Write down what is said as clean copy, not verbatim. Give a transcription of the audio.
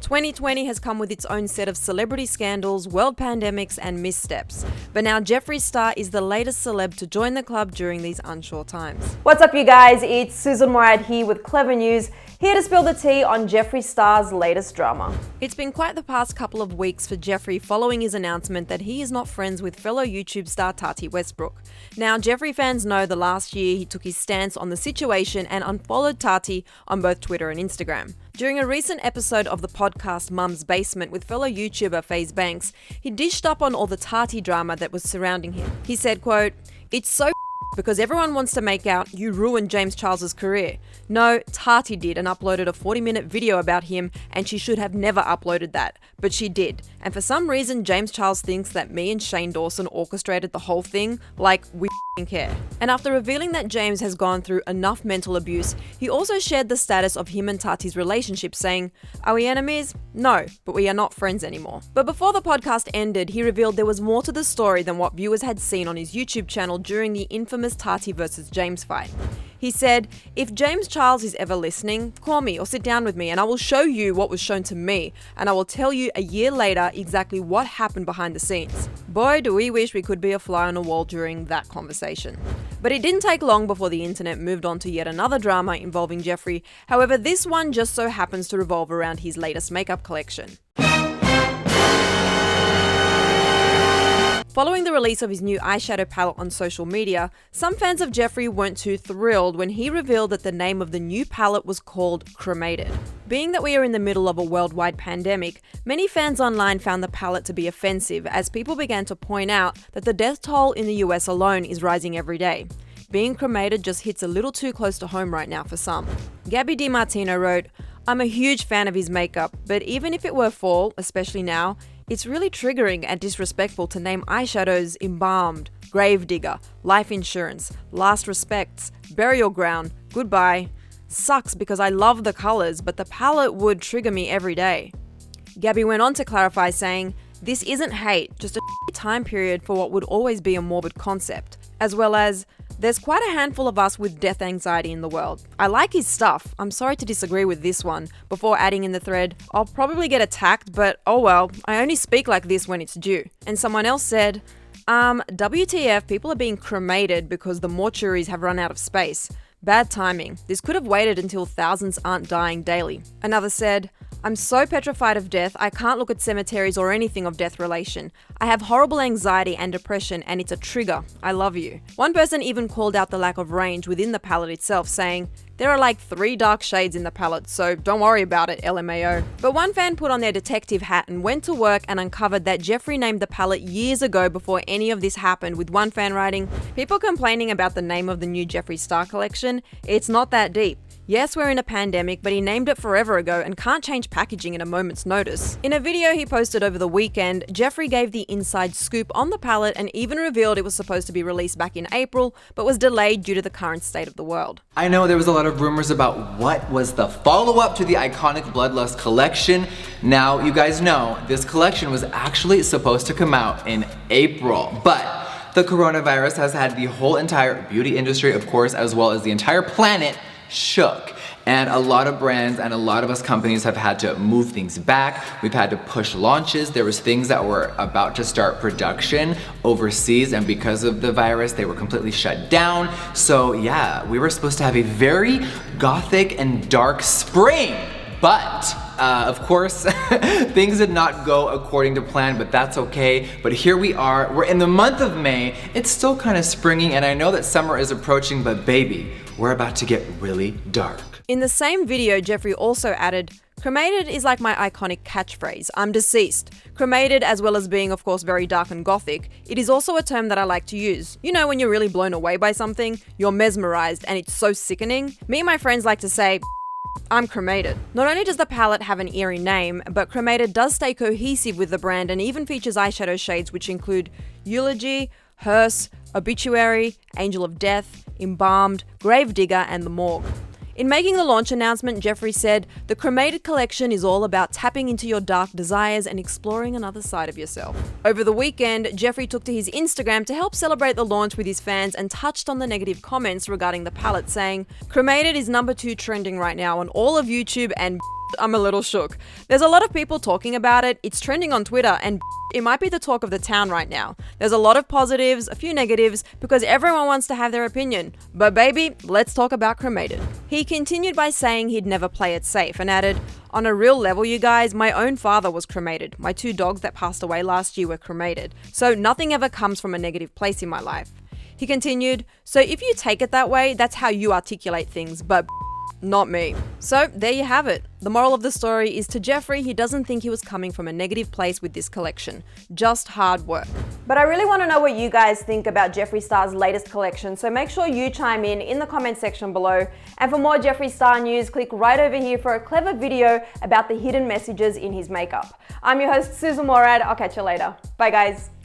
2020 has come with its own set of celebrity scandals, world pandemics, and missteps. But now Jeffree Star is the latest celeb to join the club during these unsure times. What's up, you guys? It's Sussan Mourad here with Clevver News, here to spill the tea on Jeffree Star's latest drama. It's been quite the past couple of weeks for Jeffree following his announcement that he is not friends with fellow YouTube star Tati Westbrook. Now, Jeffree fans know the last year he took his stance on the situation and unfollowed Tati on both Twitter and Instagram. During a recent episode of the podcast Mum's Basement with fellow YouTuber FaZe Banks, he dished up on all the Tati drama that was surrounding him. He said, quote, "It's so because everyone wants to make out you ruined James Charles's career. No, Tati did and uploaded a 40-minute video about him, and she should have never uploaded that. But she did. And for some reason, James Charles thinks that me and Shane Dawson orchestrated the whole thing, like we care." And after revealing that James has gone through enough mental abuse, he also shared the status of him and Tati's relationship, saying, "Are we enemies? No, but we are not friends anymore." But before the podcast ended, he revealed there was more to the story than what viewers had seen on his YouTube channel during the infamous Tati versus James fight. He said, "If James Charles is ever listening, call me or sit down with me and I will show you what was shown to me, and I will tell you a year later exactly what happened behind the scenes." Boy, do we wish we could be a fly on the wall during that conversation. But it didn't take long before the internet moved on to yet another drama involving Jeffree. However, this one just so happens to revolve around his latest makeup collection. Following the release of his new eyeshadow palette on social media, some fans of Jeffree weren't too thrilled when he revealed that the name of the new palette was called Cremated. Being that we are in the middle of a worldwide pandemic, many fans online found the palette to be offensive as people began to point out that the death toll in the US alone is rising every day. Being cremated just hits a little too close to home right now for some. Gabby DiMartino wrote, "I'm a huge fan of his makeup, but even if it were fall, especially now, it's really triggering and disrespectful to name eyeshadows Embalmed, Gravedigger, Life Insurance, Last Respects, Burial Ground, Goodbye. Sucks because I love the colors, but the palette would trigger me every day." Gabby went on to clarify, saying, "This isn't hate, just a time period for what would always be a morbid concept," as well as, "There's quite a handful of us with death anxiety in the world. I like his stuff. I'm sorry to disagree with this one," before adding in the thread, "I'll probably get attacked, but oh well, I only speak like this when it's due." And someone else said, WTF, people are being cremated because the mortuaries have run out of space. Bad timing. This could have waited until thousands aren't dying daily." Another said, "I'm so petrified of death, I can't look at cemeteries or anything of death relation. I have horrible anxiety and depression and it's a trigger. I love you." One person even called out the lack of range within the palette itself, saying, "There are like 3 dark shades in the palette, so don't worry about it, LMAO." But one fan put on their detective hat and went to work and uncovered that Jeffree named the palette years ago before any of this happened, with one fan writing, "People complaining about the name of the new Jeffree Star collection? It's not that deep. Yes, we're in a pandemic, but he named it forever ago and can't change packaging at a moment's notice." In a video he posted over the weekend, Jeffree gave the inside scoop on the palette and even revealed it was supposed to be released back in April, but was delayed due to the current state of the world. I know there was a lot of rumors about what was the follow-up to the iconic Bloodlust collection. Now, you guys know, this collection was actually supposed to come out in April, but the coronavirus has had the whole entire beauty industry, of course, as well as the entire planet shook. And a lot of brands and a lot of us companies have had to move things back. We've had to push launches. There was things that were about to start production overseas, and because of the virus, they were completely shut down. So yeah, we were supposed to have a very gothic and dark spring, but of course, things did not go according to plan, but that's okay. But here we are, we're in the month of May. It's still kind of springy, and I know that summer is approaching, but baby, we're about to get really dark. In the same video, Jeffree also added, "Cremated is like my iconic catchphrase. I'm deceased. Cremated, as well as being, of course, very dark and gothic, it is also a term that I like to use. You know, when you're really blown away by something, you're mesmerized, and it's so sickening. Me and my friends like to say, I'm cremated." Not only does the palette have an eerie name, but Cremated does stay cohesive with the brand and even features eyeshadow shades which include Eulogy, Hearse, Obituary, Angel of Death, Embalmed, Gravedigger, and the Morgue. In making the launch announcement, Jeffree said, "The Cremated collection is all about tapping into your dark desires and exploring another side of yourself." Over the weekend, Jeffree took to his Instagram to help celebrate the launch with his fans and touched on the negative comments regarding the palette, saying, "Cremated is #2 trending right now on all of YouTube and I'm a little shook. There's a lot of people talking about it, it's trending on Twitter, and it might be the talk of the town right now. There's a lot of positives, a few negatives, because everyone wants to have their opinion. But baby, let's talk about Cremated. He continued by saying he'd never play it safe and added, "On a real level, you guys, my own father was cremated. My 2 dogs that passed away last year were cremated. So nothing ever comes from a negative place in my life." He continued, "So if you take it that way, that's how you articulate things, but not me." So there you have it. The moral of the story is to Jeffree, he doesn't think he was coming from a negative place with this collection. Just hard work. But I really want to know what you guys think about Jeffree Star's latest collection, so make sure you chime in the comment section below. And for more Jeffree Star news, click right over here for a clever video about the hidden messages in his makeup. I'm your host, Sussan Mourad. I'll catch you later. Bye guys.